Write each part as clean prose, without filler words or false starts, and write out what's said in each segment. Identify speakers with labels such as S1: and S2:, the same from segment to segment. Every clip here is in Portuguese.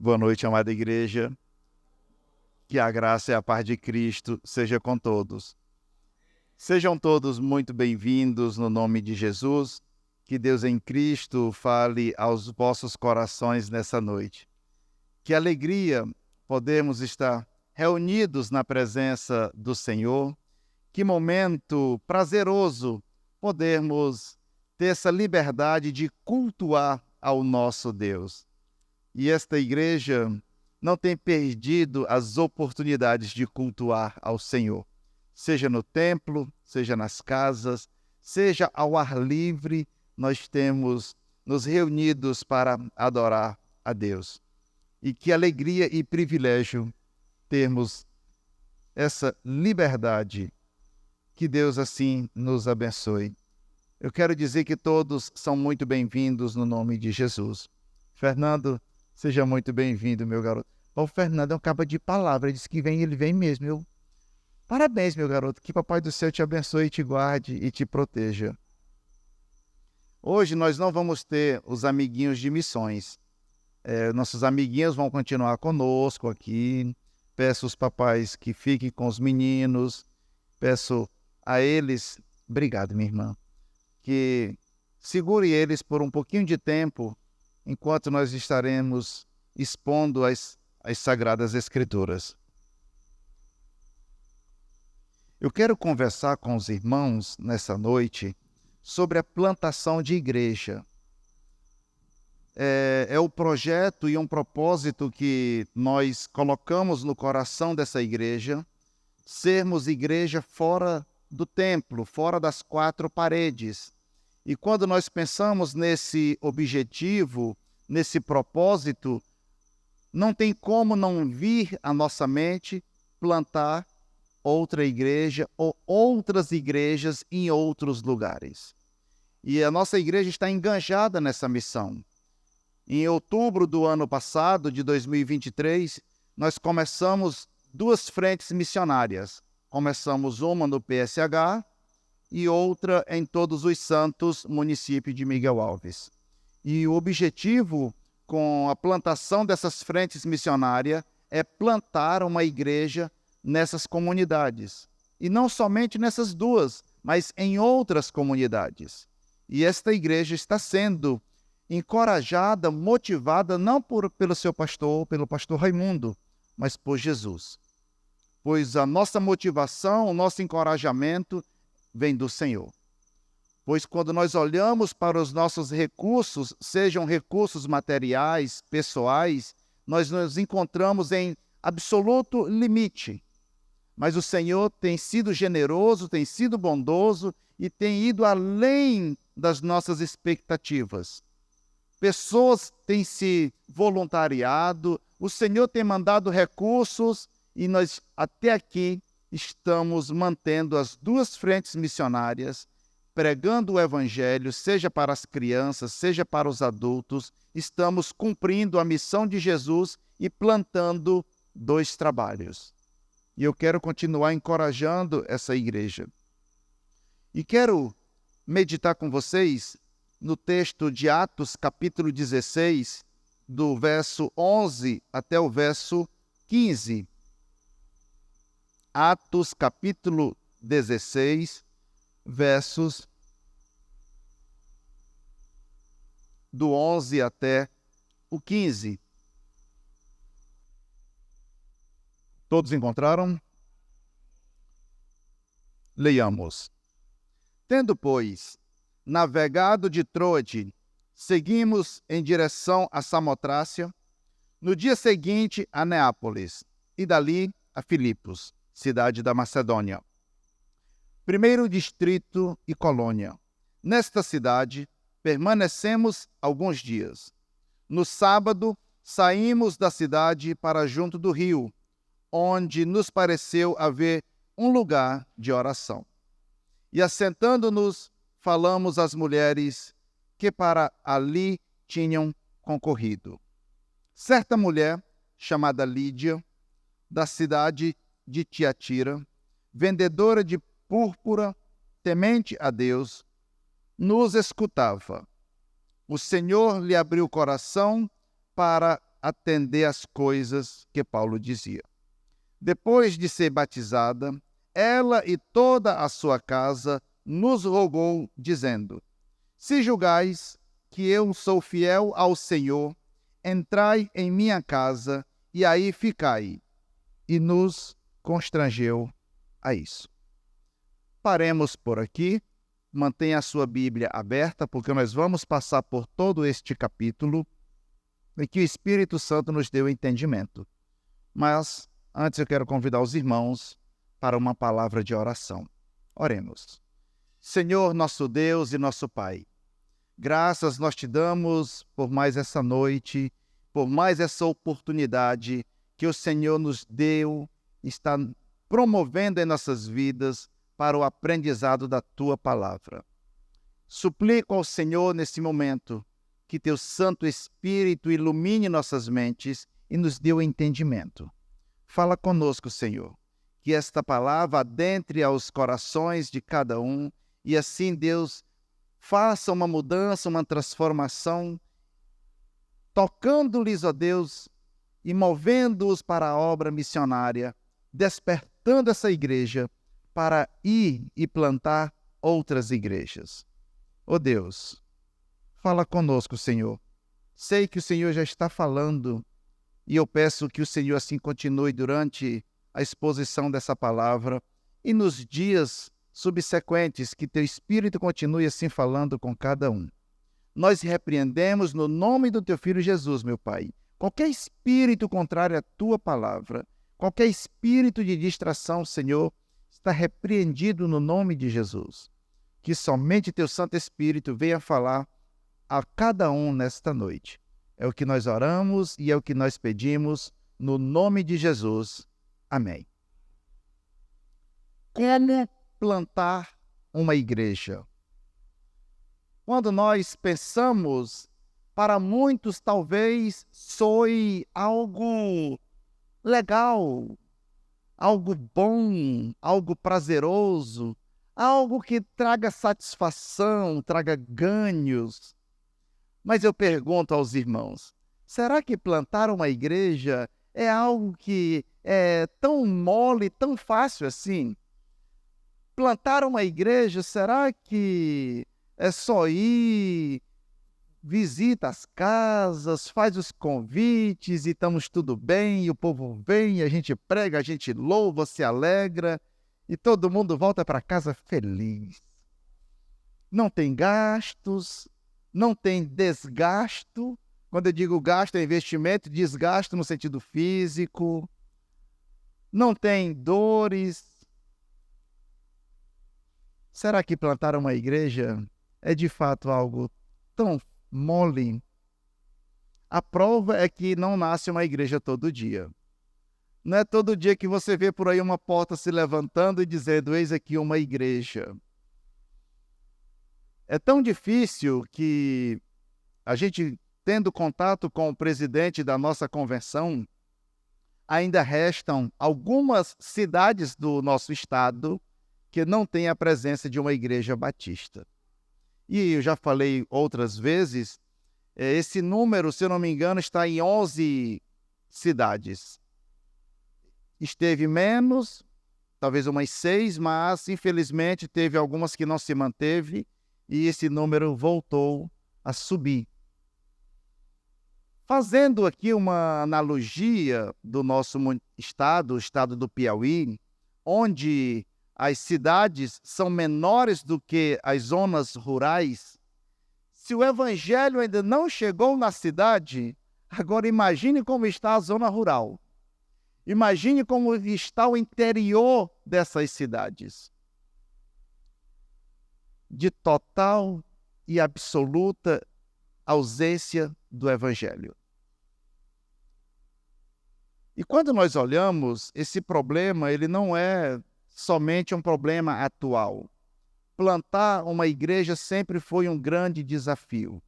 S1: Boa noite, amada igreja. Que a graça e a paz de Cristo seja com todos. Sejam todos muito bem-vindos no nome de Jesus. Que Deus em Cristo fale aos vossos corações nessa noite. Que alegria podemos estar reunidos na presença do Senhor. Que momento prazeroso podermos ter essa liberdade de cultuar ao nosso Deus. E esta igreja não tem perdido as oportunidades de cultuar ao Senhor, seja no templo, seja nas casas, seja ao ar livre, nós temos nos reunidos para adorar a Deus. E que alegria e privilégio termos essa liberdade. Que Deus assim nos abençoe. Eu quero dizer que todos são muito bem-vindos no nome de Jesus. Fernando, seja muito bem-vindo, meu garoto. O Fernando é um cabo de palavra, ele disse que vem, ele vem mesmo. Parabéns, meu garoto, que Papai do Céu te abençoe, te guarde e te proteja. Hoje nós não vamos ter os amiguinhos de missões. Nossos amiguinhos vão continuar conosco aqui. Peço aos papais que fiquem com os meninos. Peço a eles, obrigado, minha irmã, que segure eles por um pouquinho de tempo, enquanto nós estaremos expondo as Sagradas Escrituras. Eu quero conversar com os irmãos nessa noite sobre a plantação de igreja. É o projeto e um propósito que nós colocamos no coração dessa igreja, sermos igreja fora do templo, fora das quatro paredes. E quando nós pensamos nesse objetivo, nesse propósito, não tem como não vir à nossa mente plantar outra igreja ou outras igrejas em outros lugares. E a nossa igreja está enganjada nessa missão. Em outubro do ano passado, de 2023, nós começamos 2 frentes missionárias. Começamos uma no PSH e outra em Todos os Santos, município de Miguel Alves. E o objetivo com a plantação dessas frentes missionárias é plantar uma igreja nessas comunidades. E não somente nessas 2, mas em outras comunidades. E esta igreja está sendo encorajada, motivada, não pelo seu pastor, pelo pastor Raimundo, mas por Jesus. Pois a nossa motivação, o nosso encorajamento vem do Senhor. Pois quando nós olhamos para os nossos recursos, sejam recursos materiais, pessoais, nós nos encontramos em absoluto limite. Mas o Senhor tem sido generoso, tem sido bondoso e tem ido além das nossas expectativas. Pessoas têm se voluntariado, o Senhor tem mandado recursos e nós até aqui estamos mantendo as 2 frentes missionárias, pregando o Evangelho, seja para as crianças, seja para os adultos. Estamos cumprindo a missão de Jesus e plantando 2 trabalhos. E eu quero continuar encorajando essa igreja. E quero meditar com vocês no texto de Atos, capítulo 16, do verso 11 até o verso 15. Atos, capítulo 16, versos do 11 até o 15. Todos encontraram? Leiamos. Tendo, pois, navegado de Troade, seguimos em direção a Samotrácia, no dia seguinte a Neápolis, e dali a Filipos, cidade da Macedônia. Primeiro distrito e colônia. Nesta cidade, permanecemos alguns dias. No sábado, saímos da cidade para junto do rio, onde nos pareceu haver um lugar de oração. E assentando-nos, falamos às mulheres que para ali tinham concorrido. Certa mulher, chamada Lídia, da cidade de Tiatira, vendedora de púrpura, temente a Deus, nos escutava. O Senhor lhe abriu o coração para atender às coisas que Paulo dizia. Depois de ser batizada, ela e toda a sua casa nos rogou, dizendo: se julgais que eu sou fiel ao Senhor, entrai em minha casa e aí ficai. E nos constrangeu a isso. Paremos por aqui. Mantenha a sua Bíblia aberta, porque nós vamos passar por todo este capítulo e que o Espírito Santo nos dê o entendimento. Mas, antes eu quero convidar os irmãos para uma palavra de oração. Oremos. Senhor, nosso Deus e nosso Pai, graças nós te damos por mais essa noite, por mais essa oportunidade que o Senhor nos deu, está promovendo em nossas vidas para o aprendizado da Tua Palavra. Suplico ao Senhor nesse momento que Teu Santo Espírito ilumine nossas mentes e nos dê o entendimento. Fala conosco, Senhor, que esta palavra adentre aos corações de cada um e assim, Deus, faça uma mudança, uma transformação, tocando-lhes, ó Deus, e movendo-os para a obra missionária, despertando essa igreja para ir e plantar outras igrejas. Ó Deus, fala conosco, Senhor. Sei que o Senhor já está falando e eu peço que o Senhor assim continue durante a exposição dessa palavra e nos dias subsequentes que Teu Espírito continue assim falando com cada um. Nós repreendemos no nome do Teu Filho Jesus, meu Pai, qualquer espírito contrário à Tua palavra, qualquer espírito de distração, Senhor, está repreendido no nome de Jesus. Que somente Teu Santo Espírito venha falar a cada um nesta noite. É o que nós oramos e é o que nós pedimos no nome de Jesus. Amém. Como plantar uma igreja? Quando nós pensamos, para muitos talvez soe algo legal, algo bom, algo prazeroso, algo que traga satisfação, traga ganhos. Mas eu pergunto aos irmãos, será que plantar uma igreja é algo que é tão mole, tão fácil assim? Plantar uma igreja, será que é só ir, visita as casas, faz os convites e estamos tudo bem, e o povo vem, a gente prega, a gente louva, se alegra e todo mundo volta para casa feliz? Não tem gastos, não tem desgasto. Quando eu digo gasto é investimento, desgasto no sentido físico. Não tem dores. Será que plantar uma igreja é de fato algo tão mole? A prova é que não nasce uma igreja todo dia. Não é todo dia que você vê por aí uma porta se levantando e dizendo: eis aqui uma igreja. É tão difícil que a gente, tendo contato com o presidente da nossa convenção, ainda restam algumas cidades do nosso estado que não têm a presença de uma igreja batista. E eu já falei outras vezes, esse número, se eu não me engano, está em 11 cidades. Esteve menos, talvez umas 6, mas infelizmente teve algumas que não se manteve e esse número voltou a subir. Fazendo aqui uma analogia do nosso estado, o estado do Piauí, onde as cidades são menores do que as zonas rurais, se o evangelho ainda não chegou na cidade, agora imagine como está a zona rural. Imagine como está o interior dessas cidades. De total e absoluta ausência do evangelho. E quando nós olhamos, esse problema, ele não é somente um problema atual. Plantar uma igreja sempre foi um grande desafio.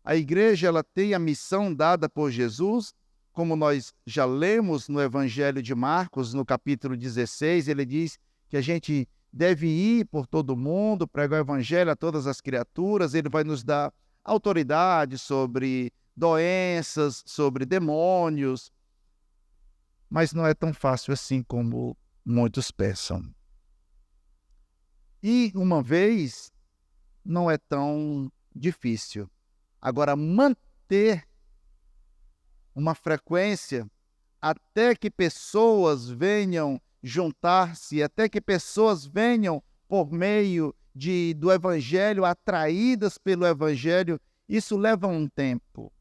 S1: A igreja, ela tem a missão dada por Jesus, como nós já lemos no Evangelho de Marcos, no capítulo 16, ele diz que a gente deve ir por todo mundo, pregar o Evangelho a todas as criaturas, ele vai nos dar autoridade sobre doenças, sobre demônios, mas não é tão fácil assim como muitos pensam. E uma vez não é tão difícil. Agora, manter uma frequência até que pessoas venham juntar-se, até que pessoas venham por meio do Evangelho, atraídas pelo Evangelho, isso leva um tempo.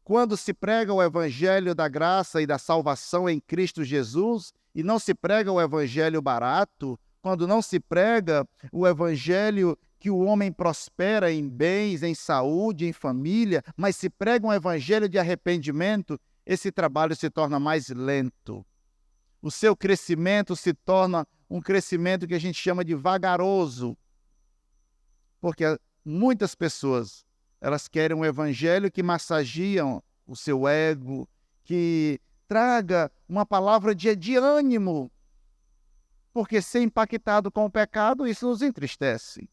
S1: Quando se prega o Evangelho da graça e da salvação em Cristo Jesus, e não se prega o Evangelho barato, quando não se prega o Evangelho que o homem prospera em bens, em saúde, em família, mas se prega um Evangelho de arrependimento, esse trabalho se torna mais lento. O seu crescimento se torna um crescimento que a gente chama de vagaroso, porque muitas pessoas, elas querem um evangelho que massageia o seu ego, que traga uma palavra de ânimo, porque ser impactado com o pecado, isso nos entristece.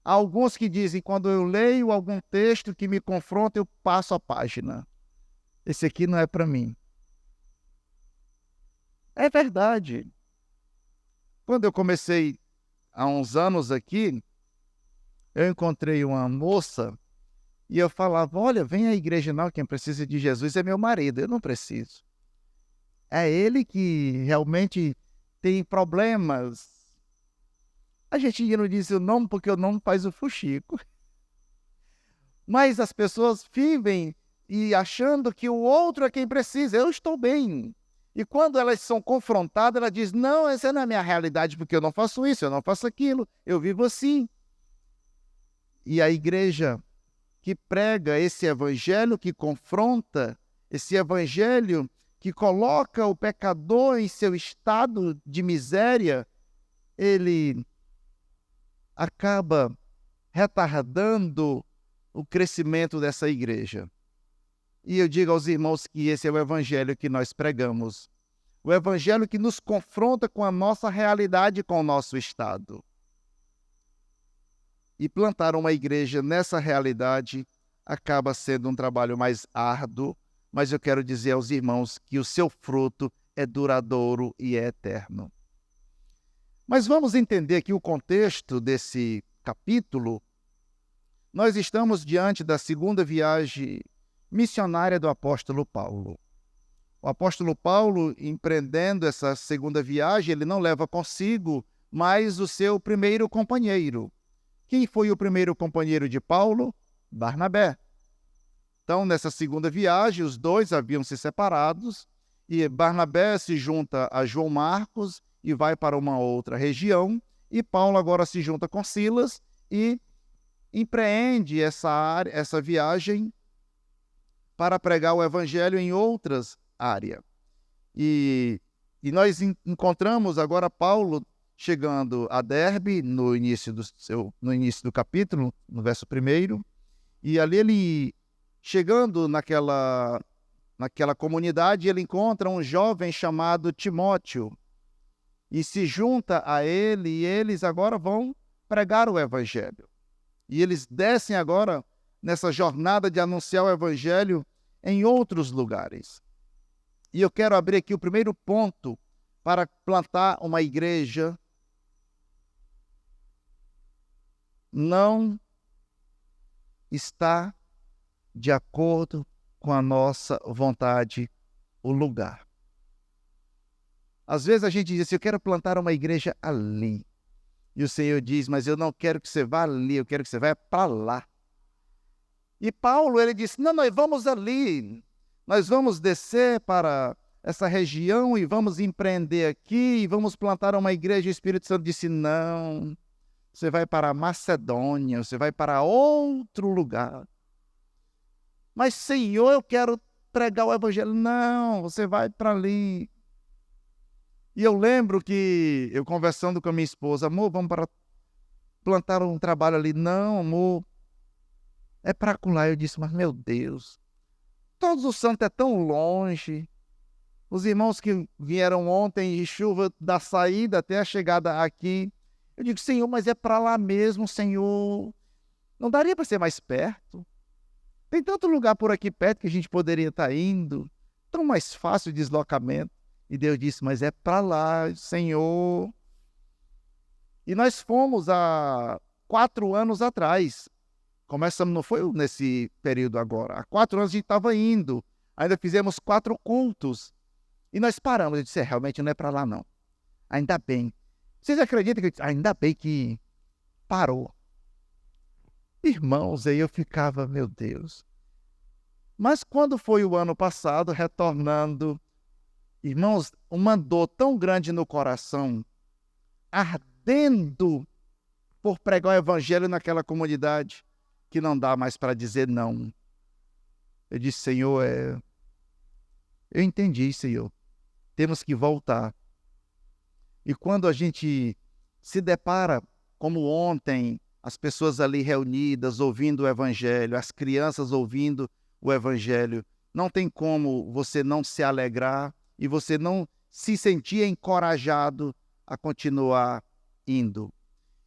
S1: Há alguns que dizem, quando eu leio algum texto que me confronta, eu passo a página. Esse aqui não é para mim. É verdade. Quando eu comecei há uns anos aqui, eu encontrei uma moça e eu falava, olha, vem à igreja não, quem precisa de Jesus é meu marido, eu não preciso. É ele que realmente tem problemas. A gente não diz o nome porque o nome faz o fuxico. Mas as pessoas vivem e achando que o outro é quem precisa, eu estou bem. E quando elas são confrontadas, ela diz, não, essa não é a minha realidade, porque eu não faço isso, eu não faço aquilo, eu vivo assim. E a igreja que prega esse evangelho, que confronta, esse evangelho que coloca o pecador em seu estado de miséria, ele acaba retardando o crescimento dessa igreja. E eu digo aos irmãos que esse é o evangelho que nós pregamos. O evangelho que nos confronta com a nossa realidade, com o nosso estado. E plantar uma igreja nessa realidade acaba sendo um trabalho mais árduo, mas eu quero dizer aos irmãos que o seu fruto é duradouro e é eterno. Mas vamos entender aqui o contexto desse capítulo. Nós estamos diante da segunda viagem missionária do apóstolo Paulo. O apóstolo Paulo, empreendendo essa segunda viagem, ele não leva consigo mais o seu primeiro companheiro. Quem foi o primeiro companheiro de Paulo? Barnabé. Então, nessa segunda viagem, os dois haviam se separados e Barnabé se junta a João Marcos e vai para uma outra região, e Paulo agora se junta com Silas e empreende essa viagem para pregar o evangelho em outras áreas. E nós encontramos agora Paulo chegando a Derbe no início do capítulo, no verso 1, e ali ele, chegando naquela comunidade, ele encontra um jovem chamado Timóteo, e se junta a ele, e eles agora vão pregar o evangelho. E eles descem agora nessa jornada de anunciar o evangelho em outros lugares. E eu quero abrir aqui o primeiro ponto para plantar uma igreja. Não está de acordo com a nossa vontade o lugar. Às vezes a gente diz assim, eu quero plantar uma igreja ali. E o Senhor diz, mas eu não quero que você vá ali, eu quero que você vá para lá. E Paulo, ele disse, não, nós vamos ali, nós vamos descer para essa região e vamos empreender aqui, e vamos plantar uma igreja. O Espírito Santo disse, não, você vai para a Macedônia, você vai para outro lugar. Mas, Senhor, eu quero pregar o evangelho. Não, você vai para ali. E eu lembro que eu conversando com a minha esposa, amor, vamos para plantar um trabalho ali. Não, amor, é para acolá. Eu disse, mas meu Deus, todos os santos é tão longe. Os irmãos que vieram ontem de chuva da saída até a chegada aqui. Eu digo, Senhor, mas é para lá mesmo, Senhor. Não daria para ser mais perto? Tem tanto lugar por aqui perto que a gente poderia estar indo, tão mais fácil o deslocamento. E Deus disse, mas é para lá, Senhor. E nós fomos há 4 anos atrás. Começamos, não foi nesse período agora. Há 4 anos a gente estava indo. Ainda fizemos 4 cultos. E nós paramos. Eu disse, realmente não é para lá não. Ainda bem. Vocês acreditam que ainda bem que parou? Irmãos, aí eu ficava, meu Deus. Mas quando foi o ano passado, retornando, irmãos, uma dor tão grande no coração, ardendo por pregar o evangelho naquela comunidade, que não dá mais para dizer não. Eu disse, Senhor, eu entendi, Senhor. Temos que voltar. E quando a gente se depara, como ontem, as pessoas ali reunidas, ouvindo o evangelho, as crianças ouvindo o evangelho, não tem como você não se alegrar e você não se sentir encorajado a continuar indo.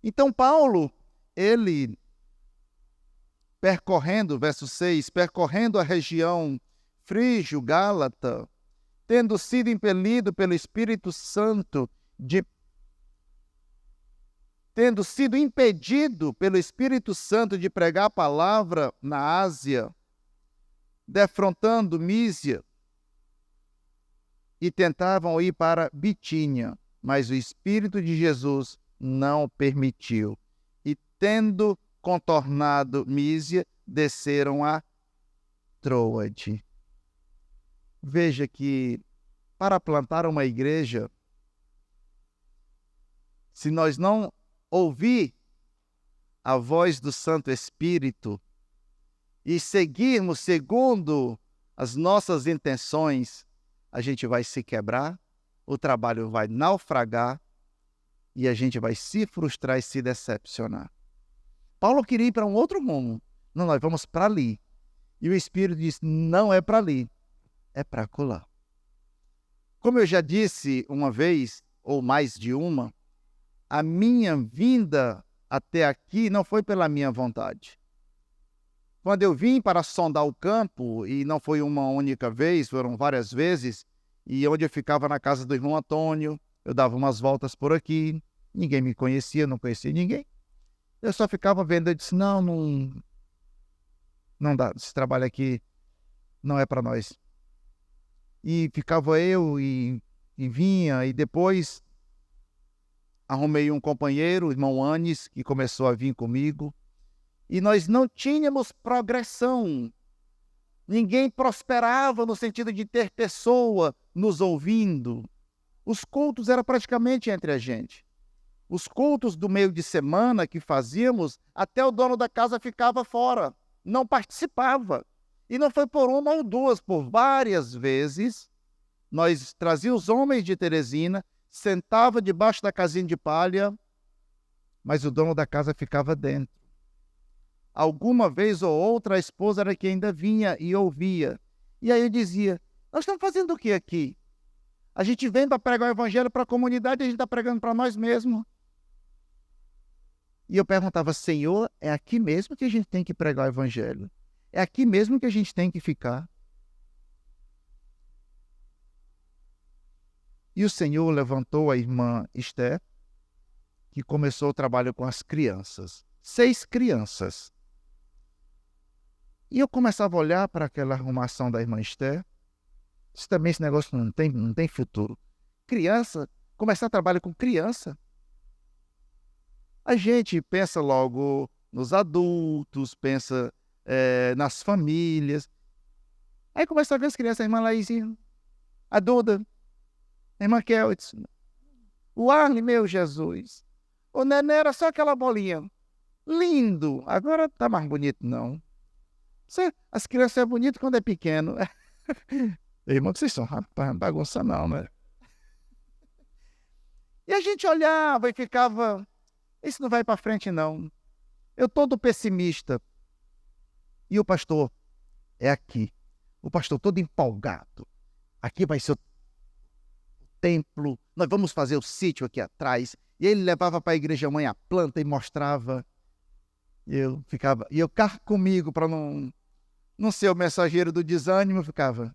S1: Então, Paulo, ele percorrendo, verso 6, percorrendo a região frígio-gálata, tendo sido impelido pelo Espírito Santo, tendo sido impedido pelo Espírito Santo de pregar a palavra na Ásia, defrontando Mísia, e tentavam ir para Bitínia, mas o Espírito de Jesus não permitiu. E tendo contornado Mísia, desceram a Troade. Veja que para plantar uma igreja, se nós não ouvir a voz do Santo Espírito e seguirmos segundo as nossas intenções, a gente vai se quebrar, o trabalho vai naufragar e a gente vai se frustrar e se decepcionar. Paulo queria ir para um outro rumo. Não, nós vamos para ali. E o Espírito disse, não é para ali, é para acolá. Como eu já disse uma vez, ou mais de uma, a minha vinda até aqui não foi pela minha vontade. Quando eu vim para sondar o campo, e não foi uma única vez, foram várias vezes, e onde eu ficava na casa do irmão Antônio, eu dava umas voltas por aqui, ninguém me conhecia, não conhecia ninguém. Eu só ficava vendo, eu disse, não dá, esse trabalho aqui não é para nós. E ficava eu e vinha, e depois arrumei um companheiro, o irmão Anis, que começou a vir comigo, e nós não tínhamos progressão. Ninguém prosperava no sentido de ter pessoa nos ouvindo. Os cultos eram praticamente entre a gente. Os cultos do meio de semana que fazíamos, até o dono da casa ficava fora, não participava. E não foi por uma ou duas, por várias vezes, nós trazíamos os homens de Teresina, sentava debaixo da casinha de palha, mas o dono da casa ficava dentro. Alguma vez ou outra a esposa era que ainda vinha e ouvia. E aí eu dizia, nós estamos fazendo o que aqui? A gente vem para pregar o evangelho para a comunidade, a gente está pregando para nós mesmos. E eu perguntava, Senhor, é aqui mesmo que a gente tem que pregar o evangelho? É aqui mesmo que a gente tem que ficar? E o Senhor levantou a irmã Esther, que começou o trabalho com as crianças. 6 crianças. E eu começava a olhar para aquela arrumação da irmã Esther. Isso também, esse negócio não tem futuro. Criança, começar trabalho com criança. A gente pensa logo nos adultos, pensa nas famílias. Aí começa a ver as crianças, a irmã Laizinha, a Duda, a irmã Keltz, o Arne, meu Jesus. O Nené era só aquela bolinha. Lindo. Agora tá mais bonito, não. As crianças é bonito quando é pequeno. Irmão, vocês são rapaz, bagunça não, né? E a gente olhava e ficava, isso não vai para frente não. Eu todo pessimista. E o pastor, é aqui. O pastor todo empolgado. Aqui vai ser o templo, nós vamos fazer o sítio aqui atrás. E ele levava para a igreja mãe a planta e mostrava. E eu ficava, e eu carro comigo para não não ser o mensageiro do desânimo, ficava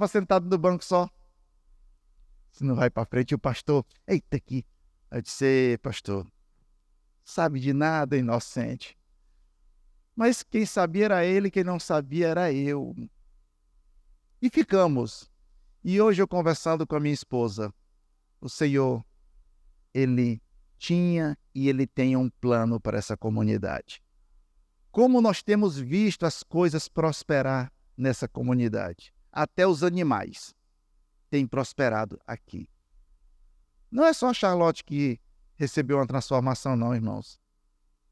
S1: sentado no banco só. Se não vai para frente, o pastor, eita aqui. Eu disse, "Ei, pastor, sabe de nada, inocente." Mas quem sabia era ele, quem não sabia era eu. E ficamos. E hoje eu conversando com a minha esposa, o Senhor, Ele tinha e Ele tem um plano para essa comunidade. Como nós temos visto as coisas prosperar nessa comunidade. Até os animais têm prosperado aqui. Não é só a Charlotte que recebeu uma transformação, não, irmãos.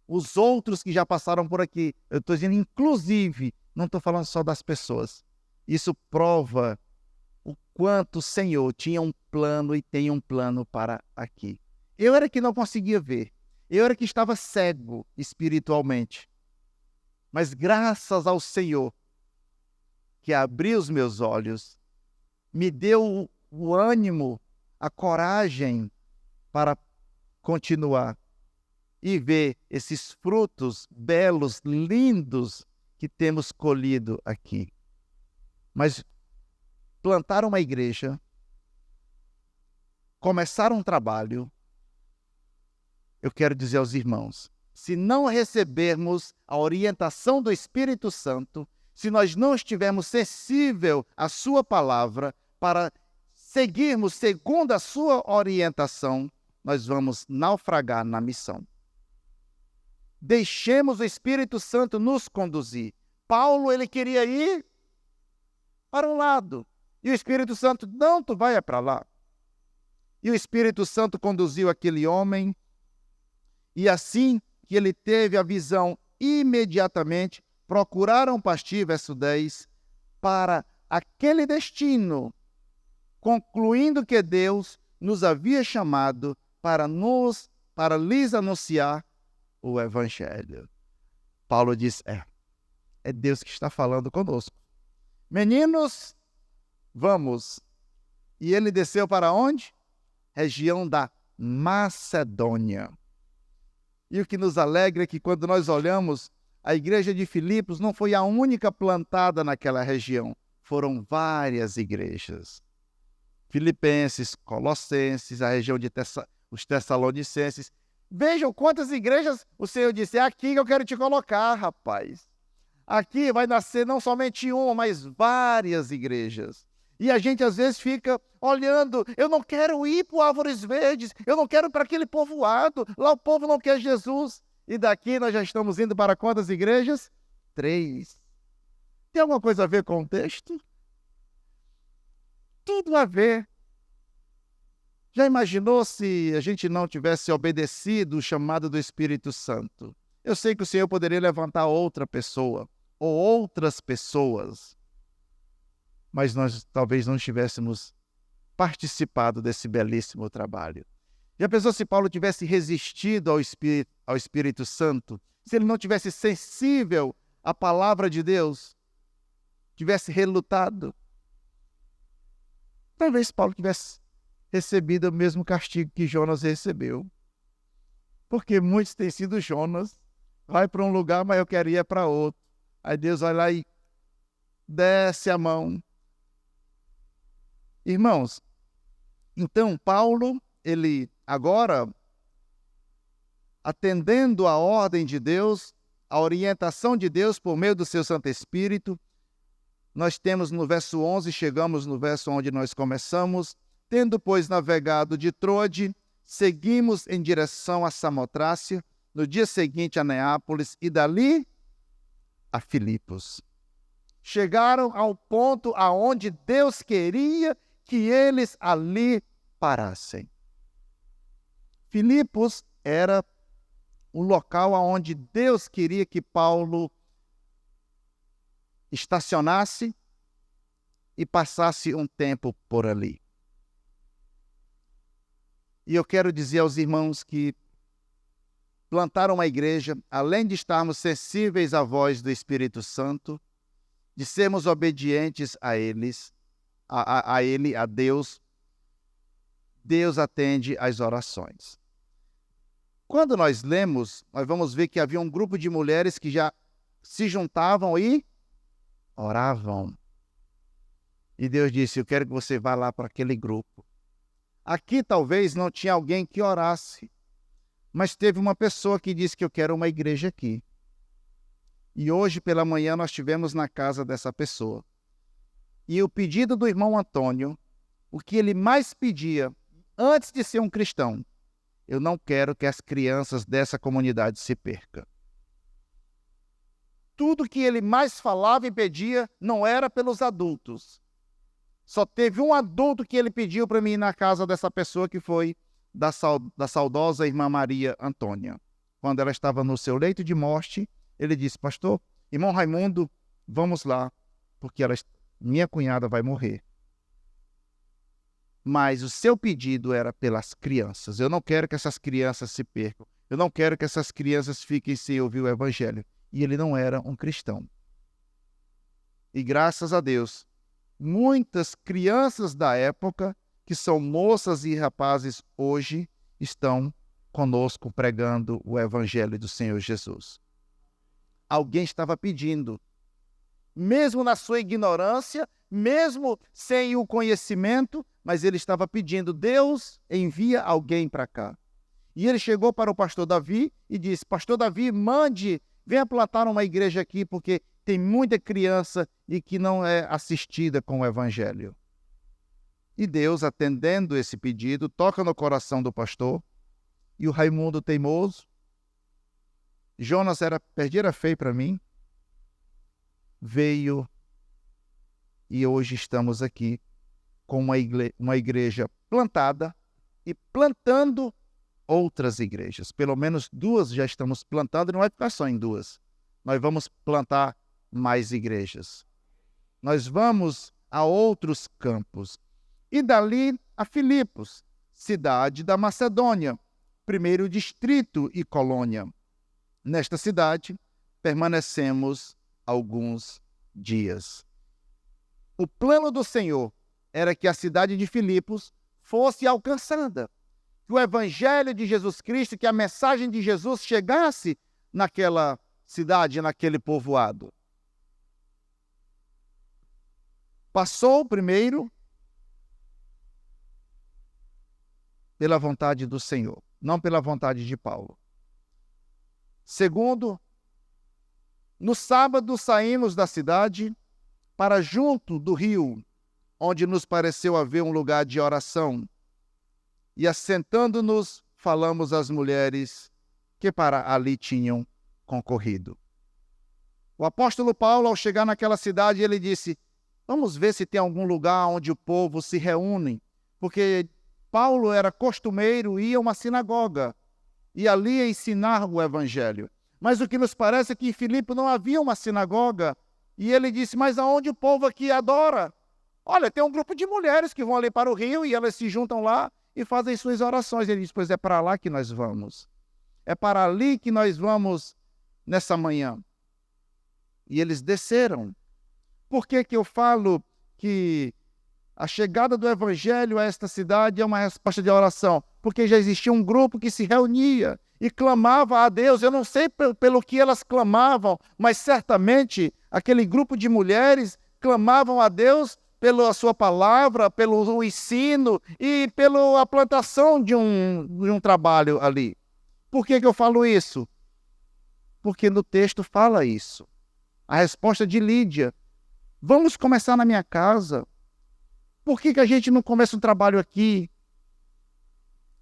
S1: Os outros que já passaram por aqui, eu estou dizendo inclusive, não estou falando só das pessoas. Isso prova o quanto o Senhor tinha um plano e tem um plano para aqui. Eu era que não conseguia ver. Eu era que estava cego espiritualmente. Mas graças ao Senhor, que abriu os meus olhos, me deu o ânimo, a coragem para continuar e ver esses frutos belos, lindos que temos colhido aqui. Mas plantar uma igreja, começar um trabalho, eu quero dizer aos irmãos, se não recebermos a orientação do Espírito Santo, se nós não estivermos sensíveis à sua palavra para seguirmos segundo a sua orientação, nós vamos naufragar na missão. Deixemos o Espírito Santo nos conduzir. Paulo, ele queria ir para um lado. E o Espírito Santo, não, tu vai para lá. E o Espírito Santo conduziu aquele homem. E assim que ele teve a visão, imediatamente procuraram partir, verso 10, para aquele destino, concluindo que Deus nos havia chamado para lhes anunciar o Evangelho. Paulo diz, é Deus que está falando conosco. Meninos, vamos. E ele desceu para onde? Região da Macedônia. E o que nos alegra é que quando nós olhamos, a igreja de Filipos não foi a única plantada naquela região. Foram várias igrejas. Filipenses, Colossenses, a região de os Tessalonicenses. Vejam quantas igrejas o Senhor disse, é aqui que eu quero te colocar, rapaz. Aqui vai nascer não somente uma, mas várias igrejas. E a gente às vezes fica olhando, eu não quero ir para o Árvores Verdes, eu não quero para aquele povoado, lá o povo não quer Jesus. E daqui nós já estamos indo para quantas igrejas? 3. Tem alguma coisa a ver com o texto? Tudo a ver. Já imaginou se a gente não tivesse obedecido o chamado do Espírito Santo? Eu sei que o Senhor poderia levantar outra pessoa, ou outras pessoas, mas nós talvez não tivéssemos participado desse belíssimo trabalho. Já pensou se Paulo tivesse resistido ao Espírito Santo? Se ele não tivesse sensível à palavra de Deus? Tivesse relutado? Talvez Paulo tivesse recebido o mesmo castigo que Jonas recebeu. Porque muitos têm sido Jonas. Vai para um lugar, mas eu quero ir para outro. Aí Deus vai lá e desce a mão. Irmãos, então Paulo, ele agora, atendendo a ordem de Deus, a orientação de Deus por meio do seu Santo Espírito, nós temos no verso 11, chegamos no verso onde nós começamos, tendo, pois, navegado de Troade, seguimos em direção a Samotrácia, no dia seguinte a Neápolis e dali a Filipos. Chegaram ao ponto aonde Deus queria que eles ali parassem. Filipos era o local aonde Deus queria que Paulo estacionasse e passasse um tempo por ali. E eu quero dizer aos irmãos que plantar uma igreja, além de estarmos sensíveis à voz do Espírito Santo, de sermos obedientes a Deus, Deus atende às orações. Quando nós lemos, nós vamos ver que havia um grupo de mulheres que já se juntavam e oravam. E Deus disse: eu quero que você vá lá para aquele grupo. Aqui talvez não tinha alguém que orasse, mas teve uma pessoa que disse que eu quero uma igreja aqui. E hoje pela manhã nós estivemos na casa dessa pessoa. E o pedido do irmão Antônio, o que ele mais pedia antes de ser um cristão: eu não quero que as crianças dessa comunidade se percam. Tudo que ele mais falava e pedia não era pelos adultos. Só teve um adulto que ele pediu para mim ir na casa dessa pessoa, que foi da saudosa irmã Maria Antônia. Quando ela estava no seu leito de morte, ele disse: pastor, irmão Raimundo, vamos lá, porque minha cunhada vai morrer. Mas o seu pedido era pelas crianças. Eu não quero que essas crianças se percam. Eu não quero que essas crianças fiquem sem ouvir o evangelho. E ele não era um cristão. E graças a Deus, muitas crianças da época, que são moças e rapazes hoje, estão conosco pregando o evangelho do Senhor Jesus. Alguém estava pedindo, mesmo na sua ignorância, mesmo sem o conhecimento, mas ele estava pedindo: Deus, envia alguém para cá. E ele chegou para o pastor Davi e disse: pastor Davi, venha plantar uma igreja aqui, porque tem muita criança e que não é assistida com o evangelho. E Deus, atendendo esse pedido, toca no coração do pastor. E o Raimundo teimoso, Jonas perdia feio para mim, veio, e hoje estamos aqui com uma igreja plantada e plantando outras igrejas. Pelo menos 2 já estamos plantando, e não vai ficar só em 2. Nós vamos plantar mais igrejas. Nós vamos a outros campos. E dali a Filipos, cidade da Macedônia, primeiro distrito e colônia. Nesta cidade, permanecemos alguns dias. O plano do Senhor era que a cidade de Filipos fosse alcançada, que o evangelho de Jesus Cristo, que a mensagem de Jesus chegasse naquela cidade, naquele povoado. Passou primeiro pela vontade do Senhor, não pela vontade de Paulo. Segundo, no sábado saímos da cidade para junto do rio, onde nos pareceu haver um lugar de oração. E assentando-nos, falamos às mulheres que para ali tinham concorrido. O apóstolo Paulo, ao chegar naquela cidade, ele disse: vamos ver se tem algum lugar onde o povo se reúne, porque Paulo era costumeiro, ia a uma sinagoga e ali ia ensinar o evangelho. Mas o que nos parece é que em Filipe não havia uma sinagoga, e ele disse: mas aonde o povo aqui adora? Olha, tem um grupo de mulheres que vão ali para o rio e elas se juntam lá e fazem suas orações. Ele disse: pois é para lá que nós vamos. É para ali que nós vamos nessa manhã. E eles desceram. Por que que eu falo que a chegada do evangelho a esta cidade é uma resposta de oração? Porque já existia um grupo que se reunia e clamava a Deus. Eu não sei pelo que elas clamavam, mas certamente aquele grupo de mulheres clamavam a Deus pela sua palavra, pelo ensino e pela plantação de um trabalho ali. Por que que eu falo isso? Porque no texto fala isso. A resposta de Lídia: vamos começar na minha casa. Por que que a gente não começa um trabalho aqui?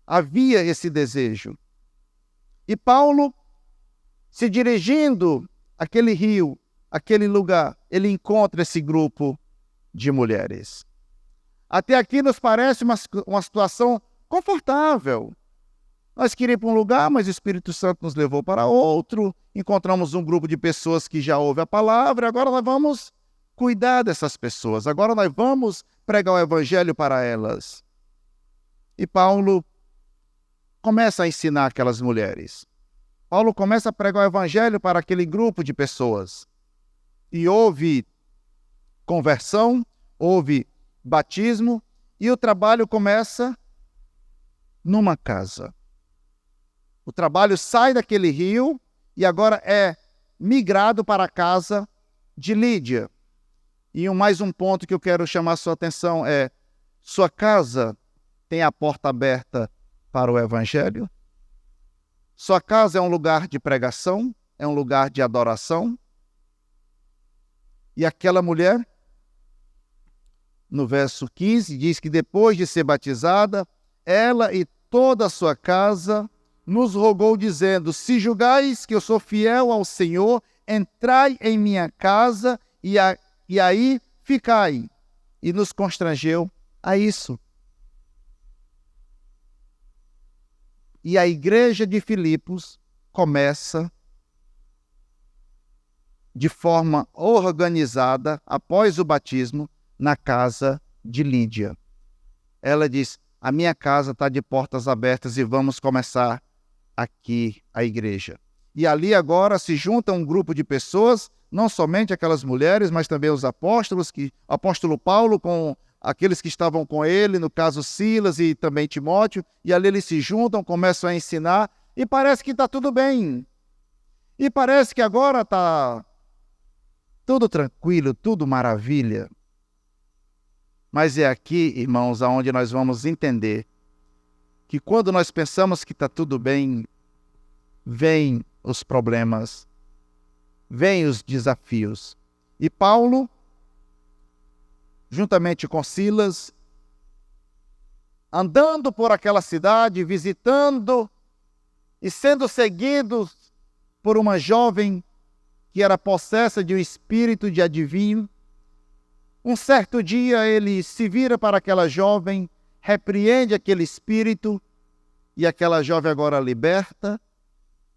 S1: Havia esse desejo. E Paulo, se dirigindo àquele rio, àquele lugar, ele encontra esse grupo de mulheres. Até aqui nos parece uma situação confortável. Nós queríamos ir para um lugar, mas o Espírito Santo nos levou para outro. Encontramos um grupo de pessoas que já ouvem a palavra. Agora nós vamos cuidar dessas pessoas. Agora nós vamos pregar o evangelho para elas. E Paulo começa a ensinar aquelas mulheres. Paulo começa a pregar o evangelho para aquele grupo de pessoas. E houve conversão, houve batismo, e o trabalho começa numa casa. O trabalho sai daquele rio e agora é migrado para a casa de Lídia. E mais um ponto que eu quero chamar a sua atenção é: sua casa tem a porta aberta para o Evangelho? Sua casa é um lugar de pregação? É um lugar de adoração? E aquela mulher, no verso 15, diz que depois de ser batizada, ela e toda a sua casa nos rogou, dizendo: se julgais que eu sou fiel ao Senhor, entrai em minha casa e aí ficai. E nos constrangeu a isso. E a igreja de Filipos começa de forma organizada, após o batismo, na casa de Lídia. Ela diz: a minha casa está de portas abertas e vamos começar aqui a igreja. E ali agora se junta um grupo de pessoas, não somente aquelas mulheres, mas também os apóstolos, o apóstolo Paulo com aqueles que estavam com ele, no caso Silas e também Timóteo, e ali eles se juntam, começam a ensinar, e parece que está tudo bem. E parece que agora está tudo tranquilo, tudo maravilha. Mas é aqui, irmãos, aonde nós vamos entender que quando nós pensamos que está tudo bem, vêm os problemas, vêm os desafios. E Paulo, juntamente com Silas, andando por aquela cidade, visitando e sendo seguidos por uma jovem que era possessa de um espírito de adivinho, um certo dia ele se vira para aquela jovem, repreende aquele espírito, e aquela jovem agora liberta,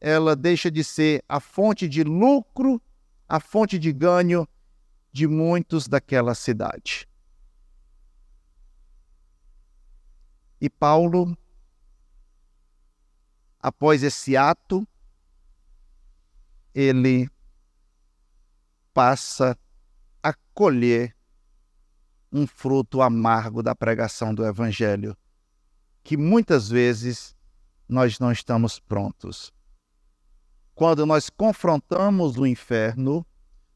S1: ela deixa de ser a fonte de lucro, a fonte de ganho de muitos daquela cidade. E Paulo, após esse ato, ele passa a colher um fruto amargo da pregação do Evangelho, que muitas vezes nós não estamos prontos. Quando nós confrontamos o inferno,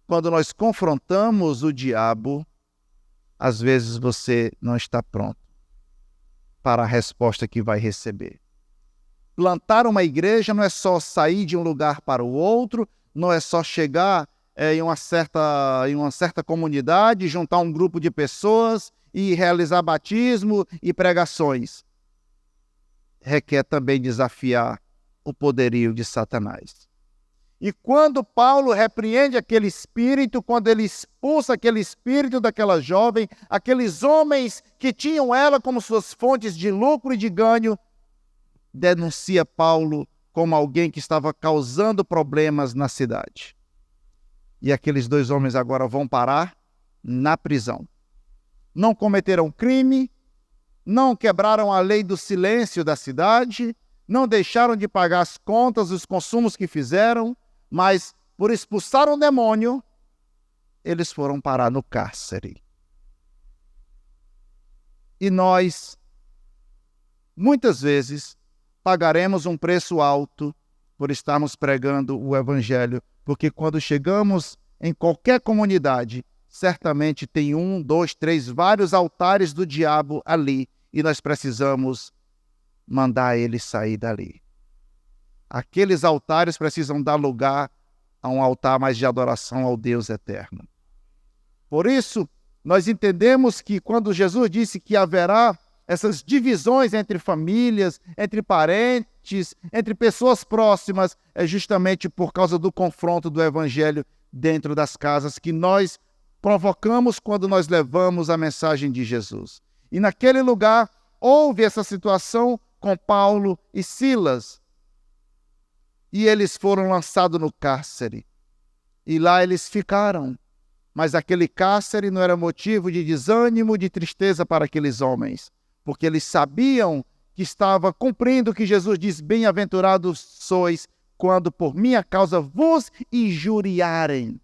S1: quando nós confrontamos o diabo, às vezes você não está pronto para a resposta que vai receber. Plantar uma igreja não é só sair de um lugar para o outro, não é só chegar em uma certa comunidade, juntar um grupo de pessoas e realizar batismo e pregações. Requer também desafiar o poderio de Satanás. E quando Paulo repreende aquele espírito, quando ele expulsa aquele espírito daquela jovem, aqueles homens que tinham ela como suas fontes de lucro e de ganho, denuncia Paulo como alguém que estava causando problemas na cidade. E aqueles dois homens agora vão parar na prisão. Não cometeram crime, não quebraram a lei do silêncio da cidade, não deixaram de pagar as contas, os consumos que fizeram, mas por expulsar um demônio, eles foram parar no cárcere. E nós, muitas vezes, pagaremos um preço alto por estarmos pregando o Evangelho, porque quando chegamos em qualquer comunidade, certamente tem 1, 2, 3, vários altares do diabo ali, e nós precisamos mandar ele sair dali. Aqueles altares precisam dar lugar a um altar mais de adoração ao Deus eterno. Por isso, nós entendemos que quando Jesus disse que haverá essas divisões entre famílias, entre parentes, entre pessoas próximas, é justamente por causa do confronto do Evangelho dentro das casas que nós provocamos quando nós levamos a mensagem de Jesus. E naquele lugar houve essa situação com Paulo e Silas. E eles foram lançados no cárcere. E lá eles ficaram. Mas aquele cárcere não era motivo de desânimo, de tristeza para aqueles homens, porque eles sabiam que estava cumprindo o que Jesus diz: bem-aventurados sois quando por minha causa vos injuriarem.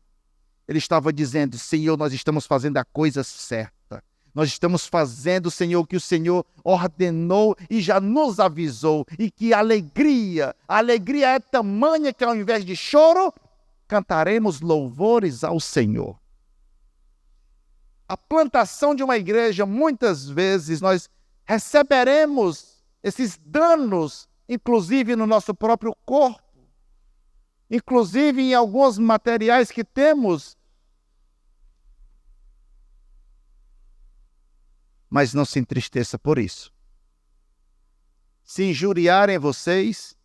S1: Ele estava dizendo: Senhor, nós estamos fazendo a coisa certa. Nós estamos fazendo, Senhor, o que o Senhor ordenou e já nos avisou. E que a alegria é tamanha que ao invés de choro, cantaremos louvores ao Senhor. A plantação de uma igreja, muitas vezes, nós receberemos esses danos, inclusive no nosso próprio corpo, inclusive em alguns materiais que temos. Mas não se entristeça por isso. Se injuriarem vocês,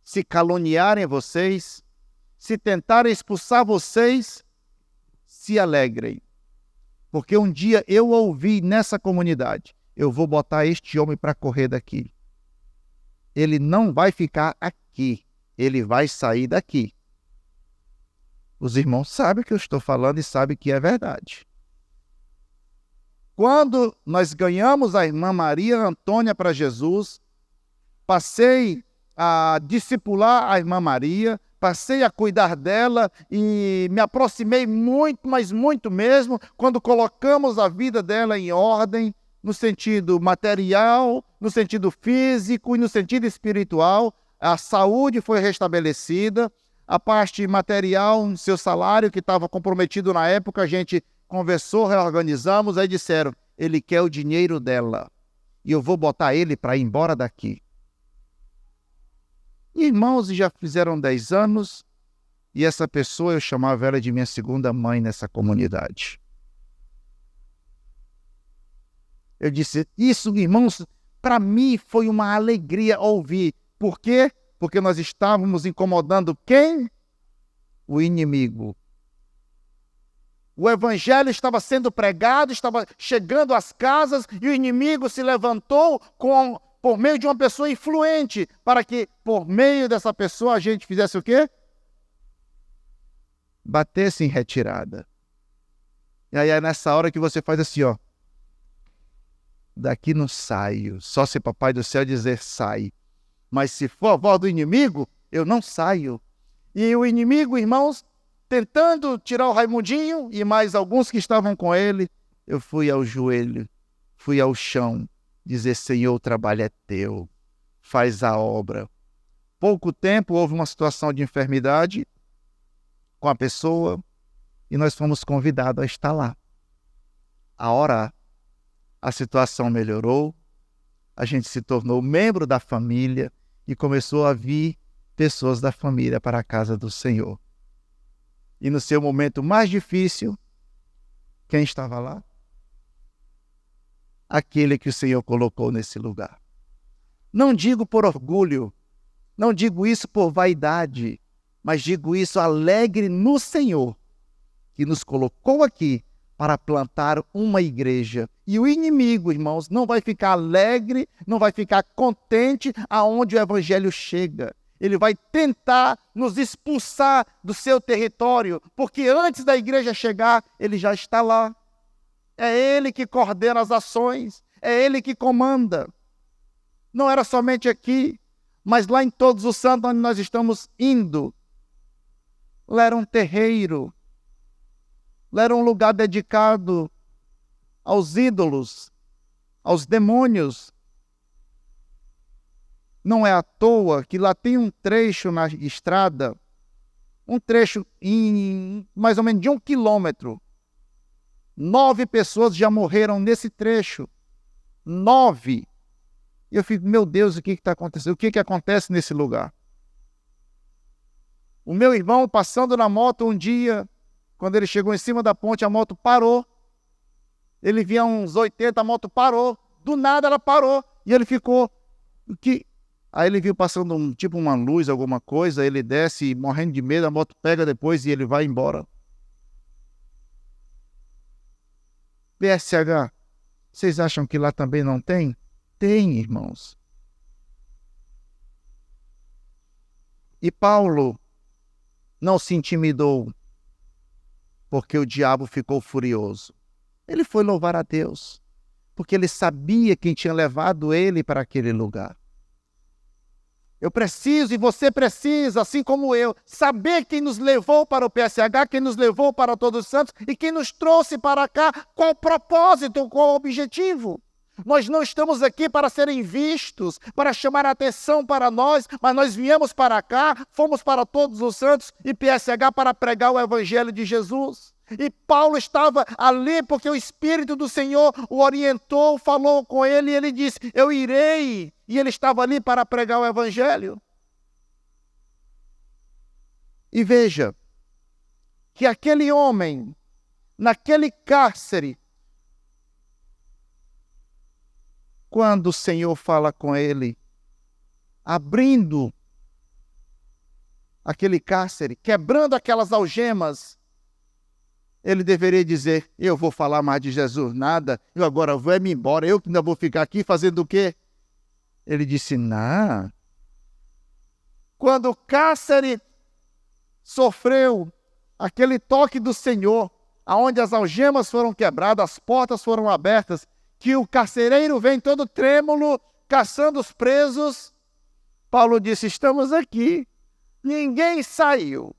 S1: se caluniarem vocês, se tentarem expulsar vocês, se alegrem. Porque um dia eu ouvi nessa comunidade, eu vou botar este homem para correr daqui. Ele não vai ficar aqui, ele vai sair daqui. Os irmãos sabem o que eu estou falando e sabem que é verdade. Quando nós ganhamos a irmã Maria Antônia para Jesus, passei a discipular a irmã Maria, passei a cuidar dela e me aproximei muito, mas muito mesmo, quando colocamos a vida dela em ordem, no sentido material, no sentido físico e no sentido espiritual. A saúde foi restabelecida, a parte material, seu salário que estava comprometido na época, a gente conversou, reorganizamos, aí disseram, ele quer o dinheiro dela e eu vou botar ele para ir embora daqui. Irmãos, já fizeram 10 anos e essa pessoa, eu chamava ela de minha segunda mãe nessa comunidade. Eu disse, isso, irmãos, para mim foi uma alegria ouvir. Por quê? Porque nós estávamos incomodando quem? O inimigo. O evangelho estava sendo pregado, estava chegando às casas e o inimigo se levantou por meio de uma pessoa influente, para que por meio dessa pessoa a gente fizesse o quê? Batesse em retirada. E aí é nessa hora que você faz assim, ó. Daqui não saio, só se papai do céu dizer sai. Mas se for a voz do inimigo, eu não saio. E o inimigo, irmãos, tentando tirar o Raimundinho e mais alguns que estavam com ele, eu fui ao joelho, fui ao chão, dizer, Senhor, o trabalho é teu, faz a obra. Pouco tempo houve uma situação de enfermidade com a pessoa e nós fomos convidados a estar lá, a orar. A situação melhorou, a gente se tornou membro da família e começou a vir pessoas da família para a casa do Senhor. E no seu momento mais difícil, quem estava lá? Aquele que o Senhor colocou nesse lugar. Não digo por orgulho, não digo isso por vaidade, mas digo isso alegre no Senhor, que nos colocou aqui para plantar uma igreja. E o inimigo, irmãos, não vai ficar alegre, não vai ficar contente aonde o evangelho chega. Ele vai tentar nos expulsar do seu território, porque antes da igreja chegar, ele já está lá. É ele que coordena as ações, é ele que comanda. Não era somente aqui, mas lá em Todos os Santos, onde nós estamos indo. Lá era um terreiro, lá era um lugar dedicado aos ídolos, aos demônios. Não é à toa que lá tem um trecho na estrada, um trecho em mais ou menos de 1 quilômetro. 9 pessoas já morreram nesse trecho. 9. E eu fico, meu Deus, o que está acontecendo? O que acontece nesse lugar? O meu irmão passando na moto um dia, quando ele chegou em cima da ponte, a moto parou. Ele vinha uns 80, a moto parou. Do nada ela parou. E ele ficou... Aí ele viu passando tipo uma luz, alguma coisa, ele desce morrendo de medo, a moto pega depois e ele vai embora. PSH, vocês acham que lá também não tem? Tem, irmãos. E Paulo não se intimidou, porque o diabo ficou furioso. Ele foi louvar a Deus, porque ele sabia quem tinha levado ele para aquele lugar. Eu preciso, e você precisa, assim como eu, saber quem nos levou para o PSH, quem nos levou para Todos os Santos e quem nos trouxe para cá, qual o propósito, qual o objetivo. Nós não estamos aqui para serem vistos, para chamar a atenção para nós, mas nós viemos para cá, fomos para Todos os Santos e PSH para pregar o Evangelho de Jesus. E Paulo estava ali porque o Espírito do Senhor o orientou, falou com ele e ele disse, eu irei. E ele estava ali para pregar o Evangelho. E veja que aquele homem, naquele cárcere, quando o Senhor fala com ele, abrindo aquele cárcere, quebrando aquelas algemas, ele deveria dizer, eu vou falar mais de Jesus, nada, eu agora vou-me embora, eu que ainda vou ficar aqui fazendo o quê? Ele disse, não. Quando o cárcere sofreu aquele toque do Senhor, aonde as algemas foram quebradas, as portas foram abertas, que o carcereiro vem todo trêmulo, caçando os presos, Paulo disse, estamos aqui, ninguém saiu.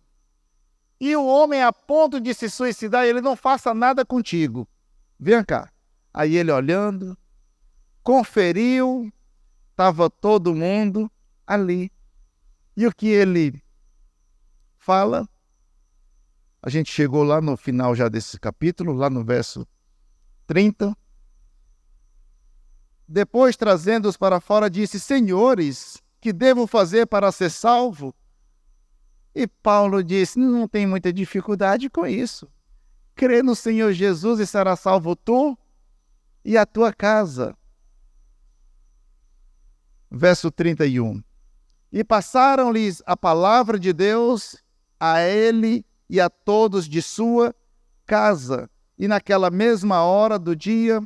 S1: E o homem, a ponto de se suicidar, ele não faça nada contigo. Vem cá. Aí ele olhando, conferiu, estava todo mundo ali. E o que ele fala? A gente chegou lá no final já desse capítulo, lá no verso 30. Depois, trazendo-os para fora, disse, senhores, que devo fazer para ser salvo? E Paulo disse, não tem muita dificuldade com isso. Crê no Senhor Jesus e será salvo tu e a tua casa. Verso 31. E passaram-lhes a palavra de Deus a ele e a todos de sua casa. E naquela mesma hora do dia,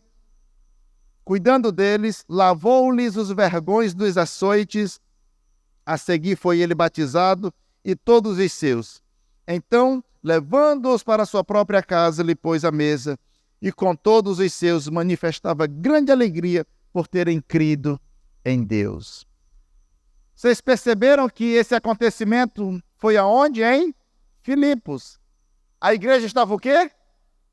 S1: cuidando deles, lavou-lhes os vergões dos açoites. A seguir foi ele batizado e todos os seus. Então, levando-os para sua própria casa, lhe pôs à mesa, e com todos os seus manifestava grande alegria por terem crido em Deus. Vocês perceberam que esse acontecimento foi aonde? Em Filipos. A igreja estava o quê?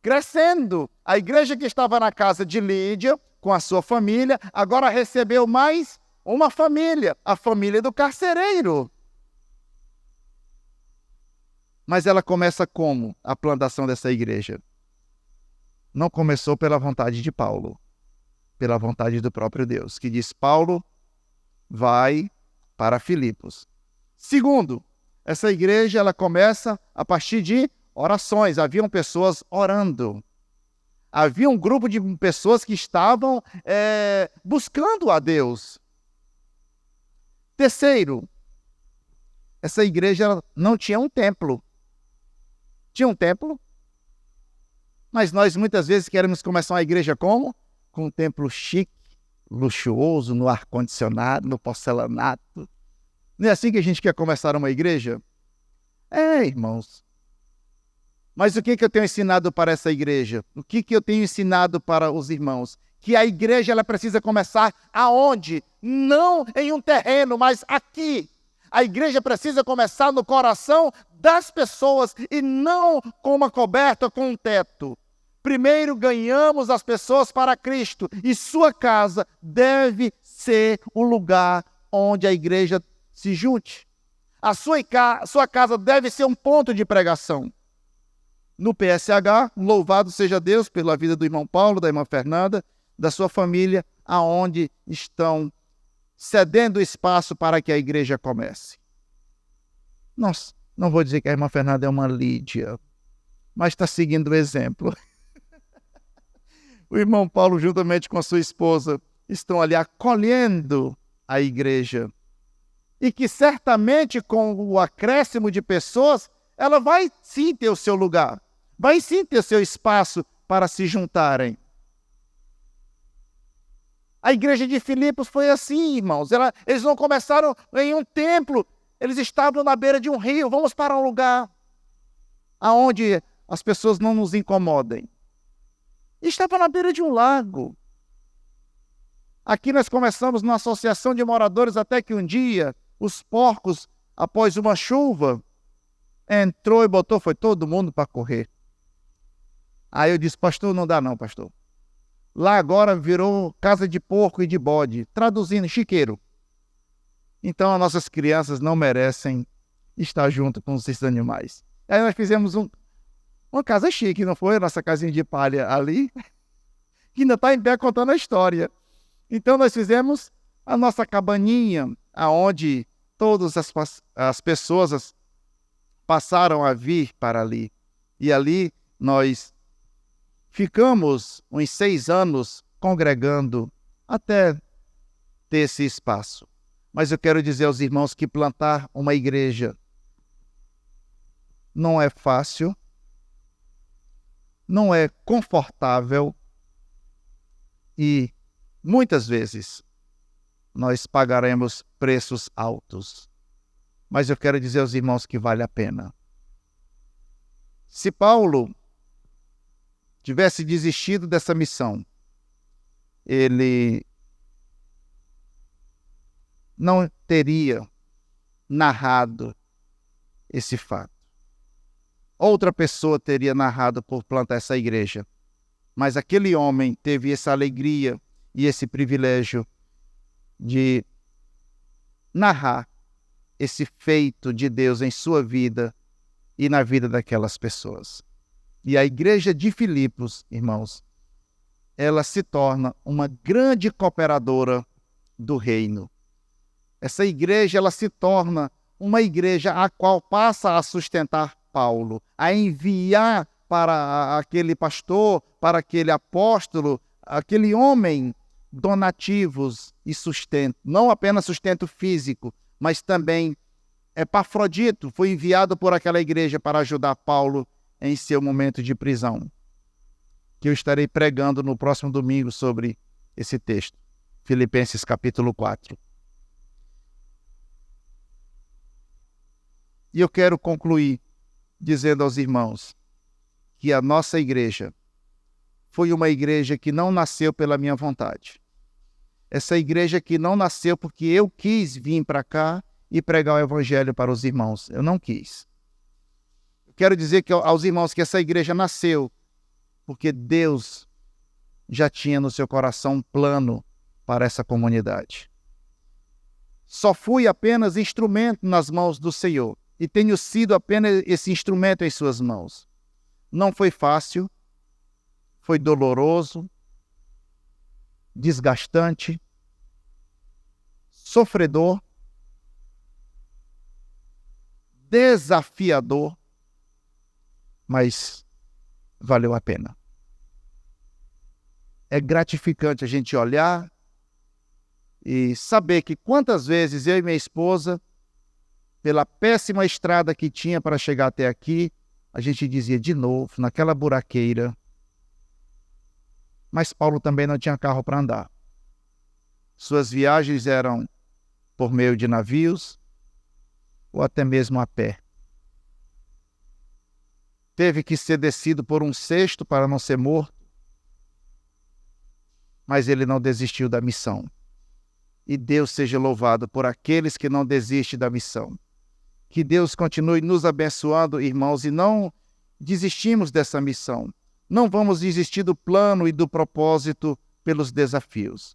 S1: Crescendo. A igreja que estava na casa de Lídia, com a sua família, agora recebeu mais uma família, a família do carcereiro. Mas ela começa como a plantação dessa igreja? Não começou pela vontade de Paulo, pela vontade do próprio Deus, que diz, Paulo vai para Filipos. Segundo, essa igreja ela começa a partir de orações. Haviam pessoas orando. Havia um grupo de pessoas que estavam buscando a Deus. Terceiro, essa igreja não tinha um templo. Tinha um templo, mas nós muitas vezes queremos começar uma igreja como? Com um templo chique, luxuoso, no ar-condicionado, no porcelanato. Não é assim que a gente quer começar uma igreja? É, irmãos. Mas o que eu tenho ensinado para essa igreja? O que eu tenho ensinado para os irmãos? Que a igreja ela precisa começar aonde? Não em um terreno, mas aqui. A igreja precisa começar no coração das pessoas e não com uma coberta, com um teto. Primeiro ganhamos as pessoas para Cristo e sua casa deve ser o lugar onde a igreja se junte. A sua casa deve ser um ponto de pregação. No PSH, louvado seja Deus pela vida do irmão Paulo, da irmã Fernanda, da sua família, aonde estão cedendo espaço para que a igreja comece. Nossa, não vou dizer que a irmã Fernanda é uma Lídia, mas está seguindo o exemplo. O irmão Paulo, juntamente com a sua esposa, estão ali acolhendo a igreja. E que certamente com o acréscimo de pessoas, ela vai sim ter o seu lugar, vai sim ter o seu espaço para se juntarem. A igreja de Filipos foi assim, irmãos. Eles não começaram em um templo, eles estavam na beira de um rio. Vamos para um lugar onde as pessoas não nos incomodem. Estava na beira de um lago. Aqui nós começamos numa associação de moradores até que um dia os porcos, após uma chuva, entrou e foi todo mundo para correr. Aí eu disse, pastor, não dá não, pastor. Lá agora virou casa de porco e de bode, traduzindo, chiqueiro. Então as nossas crianças não merecem estar junto com esses animais. Aí nós fizemos uma casa chique, não foi? A nossa casinha de palha ali, que ainda está em pé contando a história. Então nós fizemos a nossa cabaninha, aonde todas as pessoas passaram a vir para ali. E ali nós ficamos uns 6 anos congregando até ter esse espaço. Mas eu quero dizer aos irmãos que plantar uma igreja não é fácil, não é confortável e muitas vezes nós pagaremos preços altos. Mas eu quero dizer aos irmãos que vale a pena. Se Paulo tivesse desistido dessa missão, ele não teria narrado esse fato. Outra pessoa teria narrado por plantar essa igreja. Mas aquele homem teve essa alegria e esse privilégio de narrar esse feito de Deus em sua vida e na vida daquelas pessoas. E a igreja de Filipos, irmãos, ela se torna uma grande cooperadora do reino. Essa igreja, ela se torna uma igreja a qual passa a sustentar Paulo, a enviar para aquele pastor, para aquele apóstolo, aquele homem, donativos e sustento. Não apenas sustento físico, mas também Epafrodito foi enviado por aquela igreja para ajudar Paulo em seu momento de prisão. Que eu estarei pregando no próximo domingo sobre esse texto. Filipenses capítulo 4. E eu quero concluir dizendo aos irmãos que a nossa igreja foi uma igreja que não nasceu pela minha vontade. Essa igreja que não nasceu porque eu quis vir para cá e pregar o evangelho para os irmãos. Eu não quis. Eu quero dizer aos irmãos que essa igreja nasceu porque Deus já tinha no seu coração um plano para essa comunidade. Só fui apenas instrumento nas mãos do Senhor e tenho sido apenas esse instrumento em suas mãos. Não foi fácil, foi doloroso, desgastante, sofredor, desafiador, mas valeu a pena. É gratificante a gente olhar e saber que quantas vezes eu e minha esposa, pela péssima estrada que tinha para chegar até aqui, a gente dizia de novo, naquela buraqueira. Mas Paulo também não tinha carro para andar. Suas viagens eram por meio de navios ou até mesmo a pé. Teve que ser descido por um cesto para não ser morto. Mas ele não desistiu da missão. E Deus seja louvado por aqueles que não desistem da missão. Que Deus continue nos abençoando, irmãos, e não desistimos dessa missão. Não vamos desistir do plano e do propósito pelos desafios.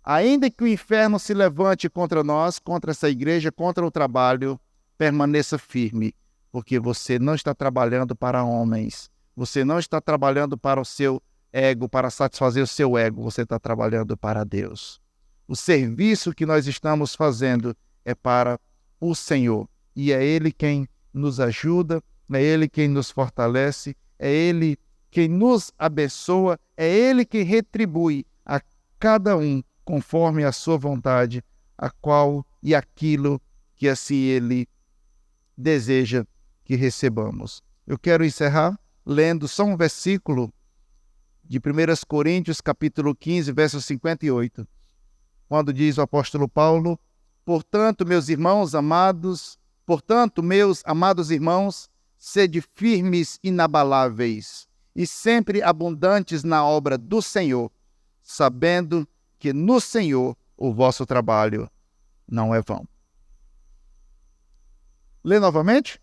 S1: Ainda que o inferno se levante contra nós, contra essa igreja, contra o trabalho, permaneça firme, porque você não está trabalhando para homens. Você não está trabalhando para o seu ego, para satisfazer o seu ego. Você está trabalhando para Deus. O serviço que nós estamos fazendo é para o Senhor. E é Ele quem nos ajuda, é Ele quem nos fortalece, é Ele quem nos abençoa, é Ele quem retribui a cada um conforme a sua vontade, a qual e aquilo que assim Ele deseja que recebamos. Eu quero encerrar lendo só um versículo de 1 Coríntios, capítulo 15, verso 58, quando diz o apóstolo Paulo: Portanto, meus amados irmãos, sede firmes, inabaláveis, e sempre abundantes na obra do Senhor, sabendo que no Senhor o vosso trabalho não é vão. Lê novamente?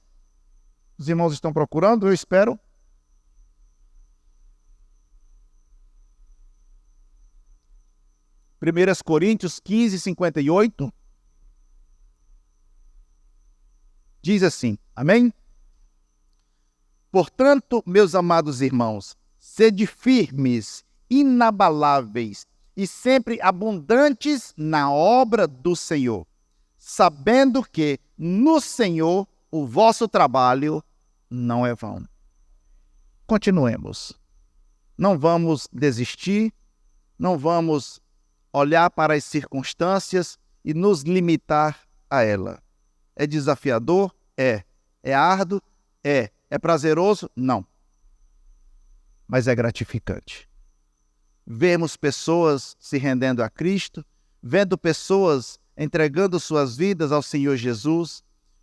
S1: Os irmãos estão procurando, eu espero. 1 Coríntios 15, 58. Diz assim, amém? Portanto, meus amados irmãos, sede firmes, inabaláveis e sempre abundantes na obra do Senhor, sabendo que no Senhor o vosso trabalho não é vão. Continuemos. Não vamos desistir, não vamos olhar para as circunstâncias e nos limitar a ela. É desafiador? É. É árduo? É. É prazeroso? Não. Mas é gratificante. Vemos pessoas se rendendo a Cristo, vendo pessoas entregando suas vidas ao Senhor Jesus,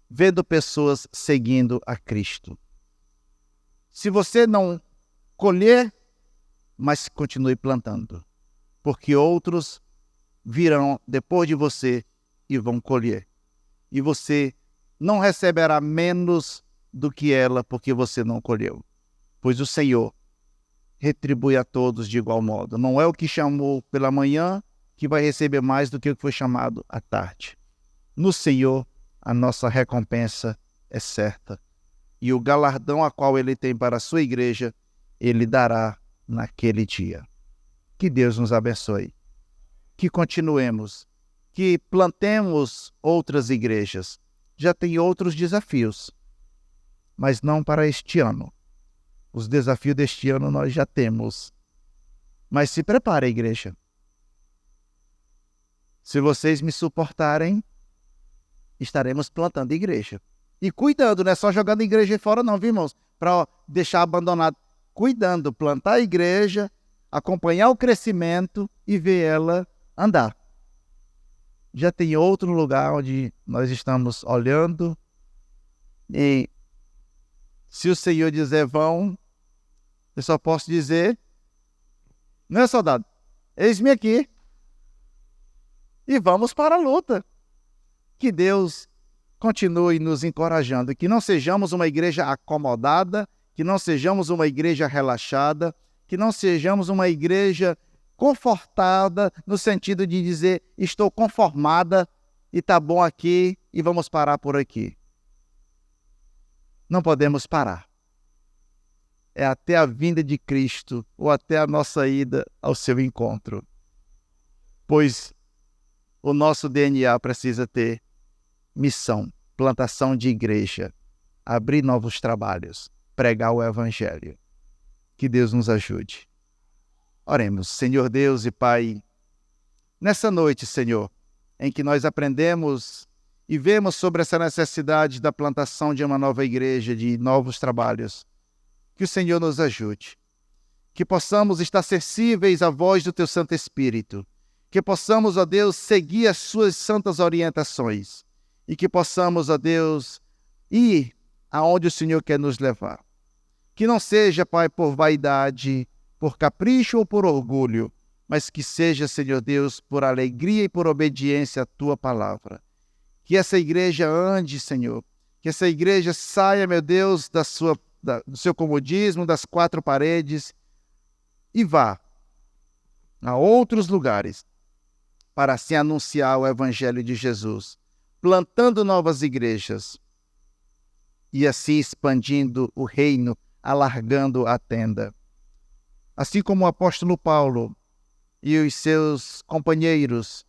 S1: vendo pessoas seguindo a Cristo. Se você não colher, mas continue plantando, porque outros virão depois de você e vão colher. E você não receberá menos do que ela, porque você não colheu. Pois o Senhor retribui a todos de igual modo. Não é o que chamou pela manhã que vai receber mais do que o que foi chamado à tarde. No Senhor, a nossa recompensa é certa. E o galardão a qual Ele tem para a sua igreja, Ele dará naquele dia. Que Deus nos abençoe. Que continuemos. Que plantemos outras igrejas. Já tem outros desafios, mas não para este ano. Os desafios deste ano nós já temos. Mas se prepare, igreja. Se vocês me suportarem, estaremos plantando igreja. E cuidando, não é só jogando igreja fora não, viu, irmãos? Para deixar abandonado. Cuidando, plantar a igreja, acompanhar o crescimento e ver ela andar. Já tem outro lugar onde nós estamos olhando e se o Senhor dizer vão, eu só posso dizer, não é, soldado? Eis-me aqui. E vamos para a luta. Que Deus continue nos encorajando, que não sejamos uma igreja acomodada, que não sejamos uma igreja relaxada, que não sejamos uma igreja confortada, no sentido de dizer, estou conformada e está bom aqui e vamos parar por aqui. Não podemos parar. É até a vinda de Cristo ou até a nossa ida ao seu encontro. Pois o nosso DNA precisa ter missão, plantação de igreja, abrir novos trabalhos, pregar o Evangelho. Que Deus nos ajude. Oremos, Senhor Deus e Pai, nessa noite, Senhor, em que nós aprendemos e vemos sobre essa necessidade da plantação de uma nova igreja, de novos trabalhos, que o Senhor nos ajude, que possamos estar sensíveis à voz do Teu Santo Espírito, que possamos, ó Deus, seguir as Suas santas orientações e que possamos, ó Deus, ir aonde o Senhor quer nos levar. Que não seja, Pai, por vaidade, por capricho ou por orgulho, mas que seja, Senhor Deus, por alegria e por obediência à Tua palavra. Que essa igreja ande, Senhor, que essa igreja saia, meu Deus, do seu comodismo, das quatro paredes, e vá a outros lugares para assim anunciar o Evangelho de Jesus, plantando novas igrejas e assim expandindo o reino, alargando a tenda. Assim como o apóstolo Paulo e os seus companheiros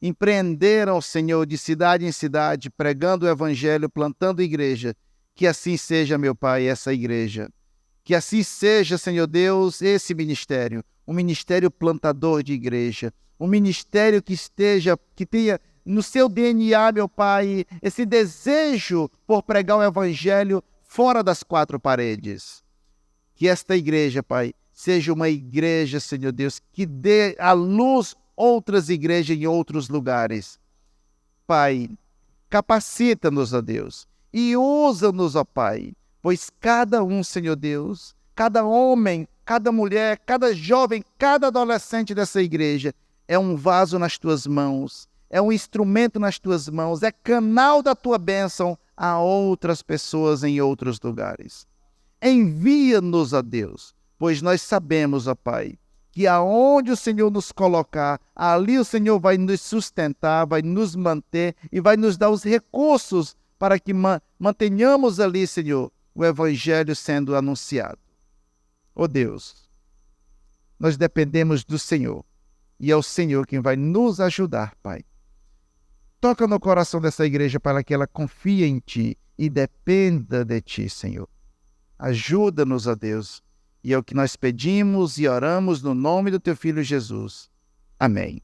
S1: empreenderam, Senhor, de cidade em cidade, pregando o Evangelho, plantando igreja, que assim seja, meu Pai, essa igreja. Que assim seja, Senhor Deus, esse ministério, um ministério plantador de igreja, um ministério que tenha no seu DNA, meu Pai, esse desejo por pregar o Evangelho fora das quatro paredes. Que esta igreja, Pai, seja uma igreja, Senhor Deus, que dê à luz outras igrejas em outros lugares. Pai, capacita-nos, ó Deus, e usa-nos, ó Pai, pois cada um, Senhor Deus, cada homem, cada mulher, cada jovem, cada adolescente dessa igreja é um vaso nas Tuas mãos, é um instrumento nas Tuas mãos, é canal da Tua bênção a outras pessoas em outros lugares. Envia-nos, ó Deus, pois nós sabemos, ó Pai, que aonde o Senhor nos colocar, ali o Senhor vai nos sustentar, vai nos manter e vai nos dar os recursos para que mantenhamos ali, Senhor, o Evangelho sendo anunciado. Ó Deus, nós dependemos do Senhor e é o Senhor quem vai nos ajudar, Pai. Toca no coração dessa igreja para que ela confie em Ti e dependa de Ti, Senhor. Ajuda-nos, ó Deus, e é o que nós pedimos e oramos no nome do Teu Filho Jesus. Amém.